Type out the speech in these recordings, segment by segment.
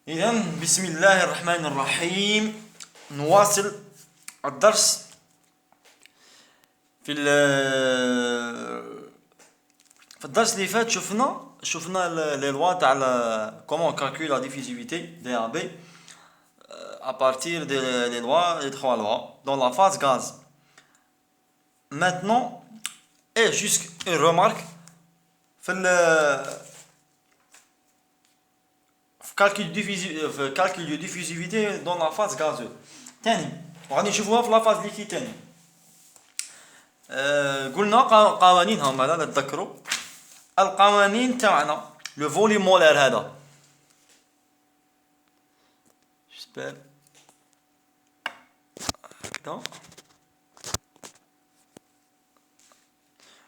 إذا بسم الله الرحمن الرحيم. نواصل الدرس في في الدرس اللي فات شفنا لي لوا تاع كومون كالكول لا ديفيزيفيتي دي ا بي à partir des lois, les trois lois, dans la phase gaz. Maintenant, et juste une remarque, في calcul de diffusivité dans la phase gazeuse. تاني وغادي نشوفوها في لا فاز ليكيد تاني. قلنا قوانينهم هذا لا تذكروا القوانين تاعنا لو فوليوم مولار هذا. جيسبر هكذا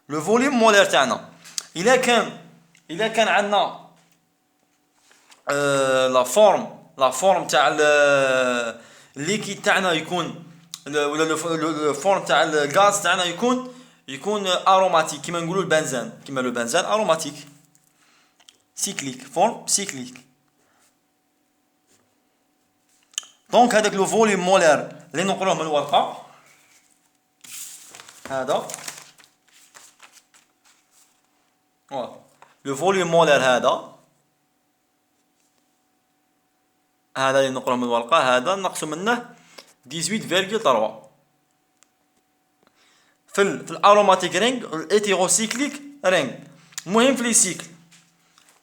لو فوليوم مولار تاعنا الا كان عندنا لا فورم تاع الليكيد تاعنا يكون ولا لو فورم تاع الغاز تاعنا يكون اروماتيك كيما نقولوا البنزين كيما لو بنزين اروماتيك سيكليك فورم سيكليك. دونك هذاك لو فوليوم مولار اللي نقروه من الورقه هذا لو فوليوم مولار هذا اللي نقروه من الورقه هذا نقصوا منه 18.3 في الاروماتيك رينج الايتيروسيكليك رينج. المهم في لي سيكل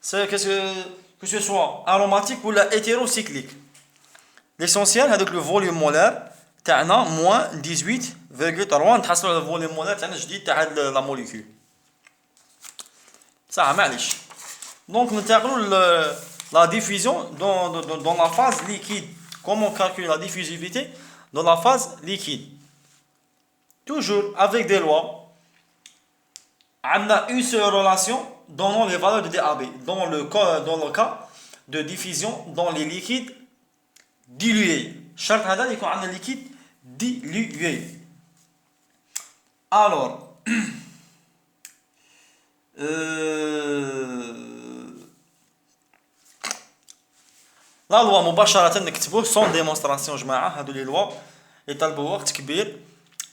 سي كو سو سوا اروماتيك ولا ايتيروسيكليك ليسونسيال هذاك لو فوليوم مولار تاعنا موان 18.3 نتحصلوا على الفوليوم مولار تاعنا جديد تاع هاد لا موليكول صح معليش. دونك ننتقلوا la diffusion dans la phase liquide. Comment calculer la diffusivité dans la phase liquide? Toujours avec des lois. On a une seule relation donnant les valeurs de DAB. Dans le cas de diffusion dans les liquides dilués. Chart هذا يكون عندنا liquide dilué. Alors لا لوا مباشرة نكتبوه سون ديمونستراسيون جماعة. هادو لي لوا يطلبوا وقت كبير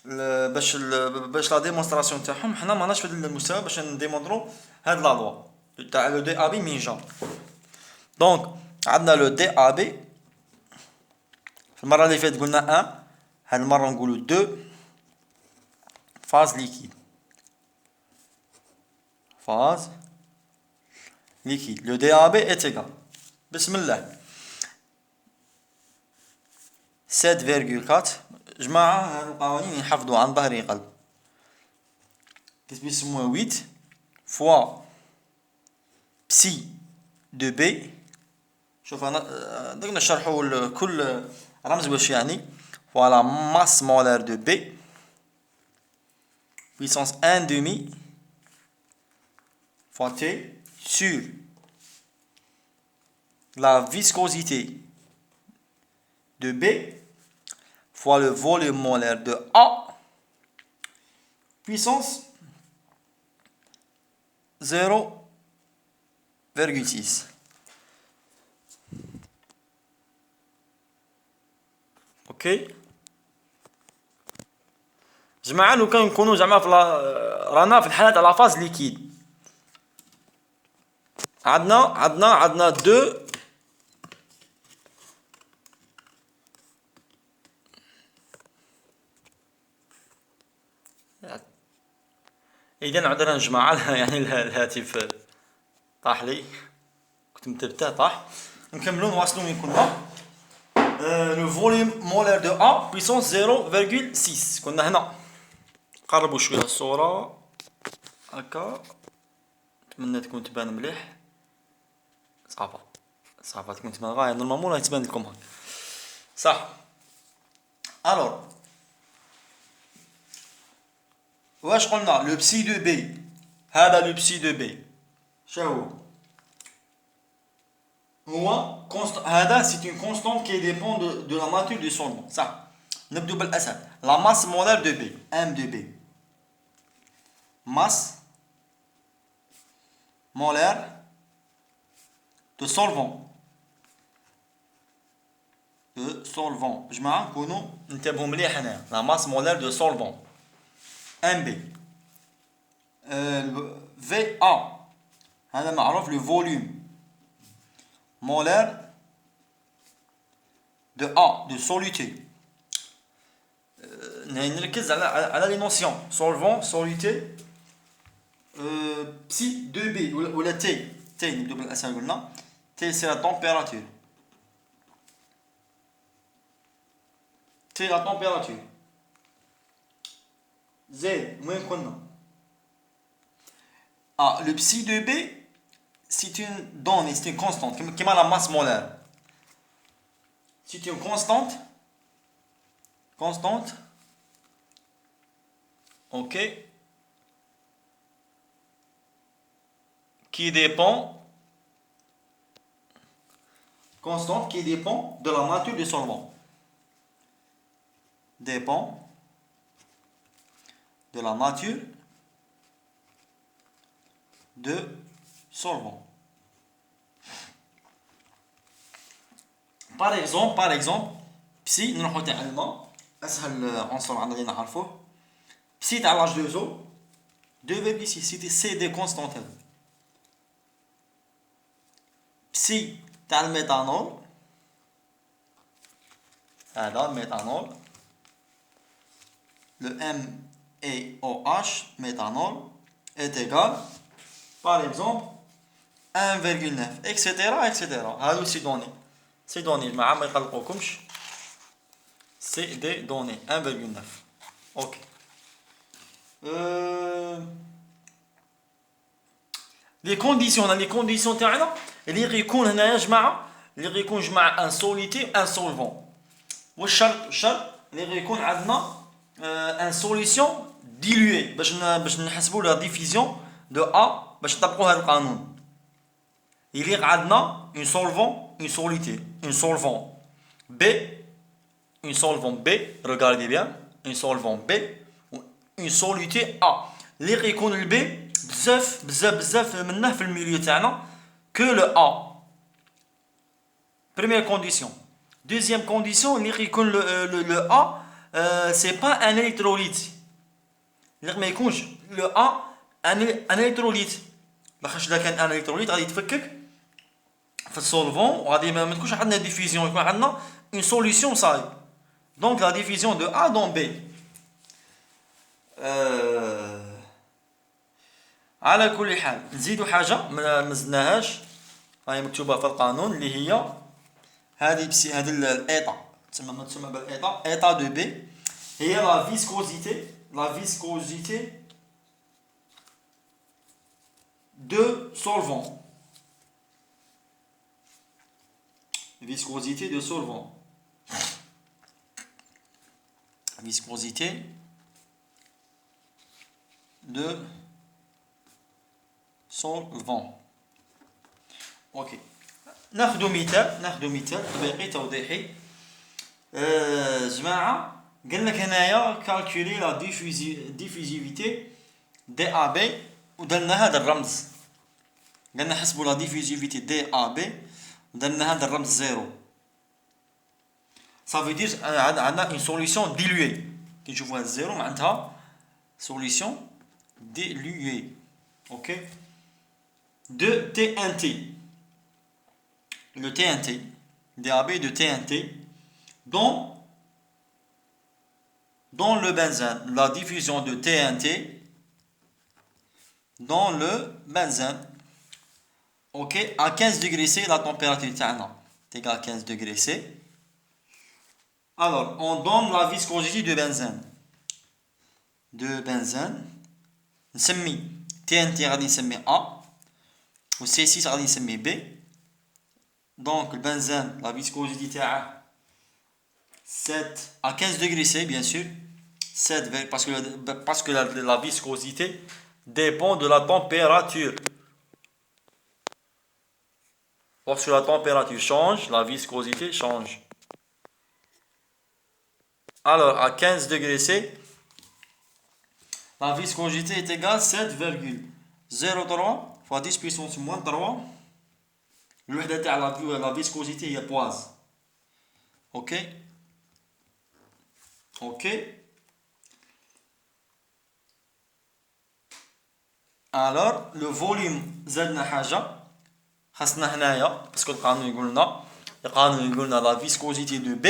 باش لا ديمونستراسيون تاعهم. حنا ماناش في المستوى باش نديمونطرو هاد لا لوا تاع لو دي ا بي من جا. دونك عندنا لو دي ا بي في المرة اللي فاتت قلنا 1 هاد المرة نقولو 2 فاز ليكيد فاز ليكيد لو دي ا بي est égal بسم الله 7.4 جماعة. هاد القوانين يحفظوا عن ظهر قلب. كيف بيسموها 8 فوا بسي دو بي. شوف انا درنا نشرحوا كل رمز واش يعني. فوالا ماس مولار دو بي puissance 1 demi fois T sur la viscosité de B fois le volume molaire de A puissance 0,6. اوكي جماعة لو كان نكونوا زعما رانا في الحالة تاع لا فاز ليكيد عندنا دو اذا عذرا جماعة يعني الهاتف طاح لي كنت متبته طاح. نكملوا نواصلوا من كنا. لو فوليوم مولار دو ا بويسونس 0,6 كنا هنا. قربوا شويه الصوره هكا نتمنى تكون تبان مليح. صافا تكون تبان غايه نورمالمون راهي تبان لكم هكا صح. الوغ واش قلنا لو بسي دو بي هذا لو بسي دو بي شنو هو هذا سي اون كونستانت كي ديبون دو لا ناتور دو سولفون صح. نبدو بالاسهل لا ماس مولار دو بي ام دو بي masse molaire de solvant de solvant. جماعة نكونوا ننتبهوا مليح هنا. La masse molaire de solvant. MB. VA. هذا معروف le volume molaire de A, de soluté. نركز على les notions. Solvant, soluté. Psi 2B ou la T. T نبدو بالأسهل قلنا. T c'est la température. T la température. Z وين كنا؟ Le psi de B c'est une donnée, c'est une constante qui a la masse molaire. C'est une constante, ok, qui dépend de la nature du solvant. Dépend de la nature de solvant. Par exemple, psi نروحو تعلمنا اسهل عنصر عندنا نعرفوه. Psi تاع H2O 2,6 c'est des constantes. Psi تاع الميثانول هذا الميثانول le MaOH méthanol est égal, par exemple, 1,9, etc. هذو سي دوني. سي دوني جماعة ما يقلقوكمش. سي دي دوني 1,9. اوكي. لي كونديسيون تاعنا اللي غيكون هنايا جماعة اللي غيكون جماعة ان سوليتي ان سولفون. واش الشرط اللي غيكون عندنا ان سوليسيون diluée باش نحسبوا لا ديفيزيون دو A باش نطبقوا هذا القانون. يليق عندنا un solvant, une solité, un solvant B, un solvant B, regardez bien, un solvant B, une solité A. اللي غيكون البي بزاف منه في الميليو تاعنا que le A. Première condition. Deuxième condition, اللي غيكون le A c'est pas un électrolyte. ما يكونش le A un électrolyte. لاخاطش اذا كان ان الكتروليت غادي يتفكك في السولفون وغادي ما تكونش عندنا ديفيزيون يكون عندنا اون سوليسيون صاي. دونك لا ديفيزيون دو A دون B. على كل حال نزيدو حاجه ما زدناهاش راهي مكتوبه في القانون اللي هي هذه الايطا تسمى بالايطا ايطا دو بي هي لا فيسكوزيتي de solvant. Viscosité de solvant. Viscosité de solvant. Ok. ناخذ مثال طبيعي توضيحي. جماعة قال لك هنايا calculer la diffusivité DAB ودرنا هذا الرمز. قلنا حسبوا لا ديفيزيفيتي دي ا بي ودرنا هذا الرمز زيرو. صافي دير عندنا اون سوليسيون ديلوي. كي نشوفوا هذا الزيرو معناتها سوليسيون ديلوي. اوكي. دو تي ان تي. لو تي ان تي دي ا بي دو تي ان تي dans le benzène. La diffusion de TNT dans le benzène. Ok, à 15 degrés C, la température est égale à 15 degrés C. Alors, on donne la viscosité de benzène. نسمي TNT غادي نسمي A و C6 غادي نسمي B. Donc, le benzène, la viscosité تاعه 7 à 15 degrés C, bien sûr. 7, parce que la viscosité dépend de la température. Lorsque la température change, la viscosité change. Alors, à 15 degrés C, la viscosité est égale à 7,03 fois 10 puissance moins 3. الوحدة تاع la viscosité هي poise. Ok. Ok. Alors le volume زادنا حاجة خاصنا هنايا باسكو القانون يقول لنا la viscosité de B,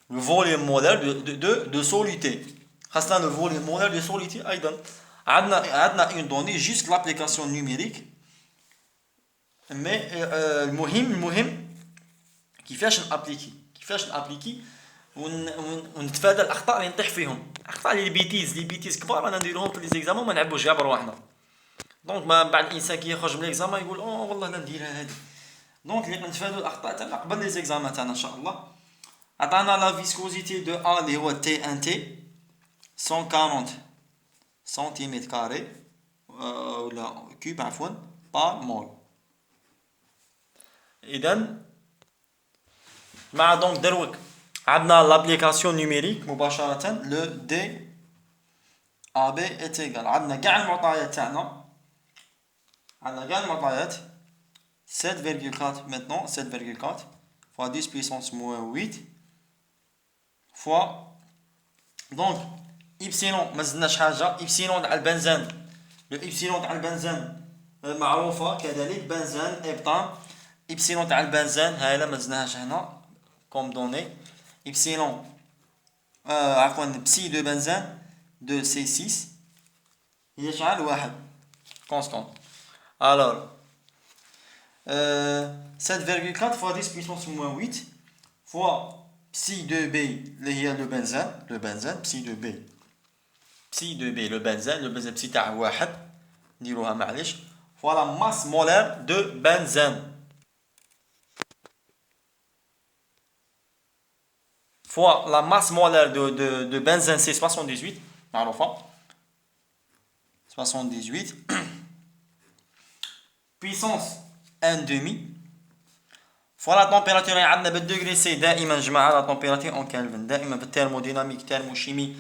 le volume molaire de solidité. خاصنا le volume molaire de solidité أيضا. عندنا une donnée juste l'application numérique. Mais المهم كيفاش نابليكي ونتفادى الاخطاء اللي نطيح فيهم. اخطاء لي بيتيز كبار انا نديرهم في لي زيكزامان ما نعبوش غير برواحنا. دونك ما بعد الانسان كي يخرج من ليكزامان يقول والله لا نديرها هذه. دونك اللي نتفادوا الاخطاء تاعنا قبل لي زيكزامان تاعنا ان شاء الله. عطانا لا فيسكوزيتي دو ا اللي هو تي ان تي 140 سنتيمتر كاري ولا كوب عفوا بار مول. اذا مع دونك دروك عندنا لابليكاسيون نيميريك مباشرة لو دي ا بي est égal. عندنا كاع المعطيات تاعنا 7,4 maintenant 7,4 fois 10 puissance moins 8 fois donc إبسيلون ما زدناش حاجة. إبسيلون تاع البنزين لو إبسيلون تاع البنزين معروفة كذلك بنزين إبطان. إبسيلون تاع البنزين هاي لا ما زدناهاش هنا كوم دوني. إبسيلون عفوا بسي دو بنزين دو سي 6 هي شحال واحد كونستانت. الوغ 7,4 fois 10 puissance moins 8 fois psi 2b اللي هي لو بنزين psi 2b لو بنزين psi تاع واحد نديروها معليش fois la masse molaire de benzène fois la masse molaire de benzène c'est 78 معروفة 78 puissance 1,5 fois la température عندنا بالدغري سي دائما جماعة لا température en Kelvin دائما بالتhermodynamique thermochimie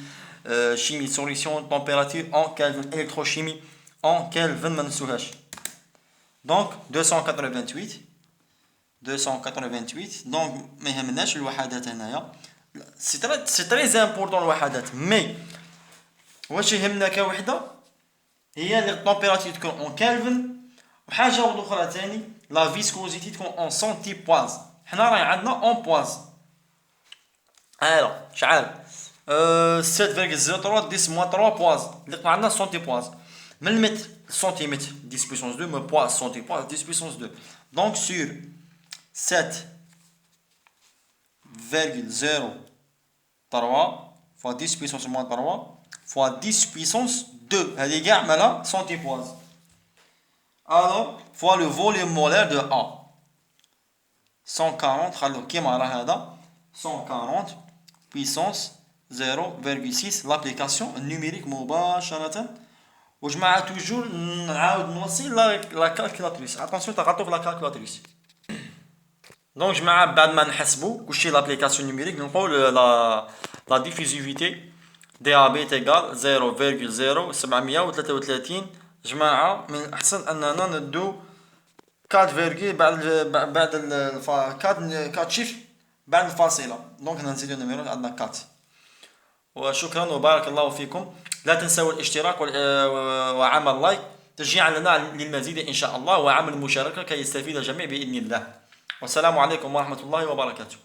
chimie solution température en Kelvin électrochimie en Kelvin ما ننسوهاش. donc 288 donc ما يهمناش الوحدات هنايا سي تري امبورطون الوحدات مي واش يهمنا كوحده هي لي التمبيراتور تكون اون كالفن وحاجه اخرى ثاني لا فيسكوزيتي تكون اون سنتي بواز. حنا راهي عندنا اون بواز الو شحال 7,03 10 moins 3 بواز اللي عندنا سنتي بواز من المتر سنتيمتر 10 puissance 2 me poids سنتي بواز 10 puissance 2 donc sur 7,03 fois 10 puissance moins 3 fois 10 puissance 2 هذه كاع مالها سنتي بواز. alors fois le volume molaire de A 140 خلو كيما راه هذا 140 puissance 0,6 l'application numérique مباشرة. وجماعة توجور نعاود نوصي لا كالكولاتريس اتونسيون تغطوا في لا كالكولاتريس. دونك جماعة بعد ما نحسبوا كلشي لابليكاسيون نيميريك نلقاو لا ديفيزيفيتي دي ا بي تيغال 0,0733. جماعة من الأحسن أننا ندو 4 بعد 4 شيفر بعد الفاصلة. دونك نزيدو النميرو عندنا 4. وشكرا وبارك الله فيكم. لا تنسوا الاشتراك وعمل لايك تشجيعا لنا للمزيد إن شاء الله وعمل مشاركة كي يستفيد الجميع بإذن الله. والسلام عليكم ورحمة الله وبركاته.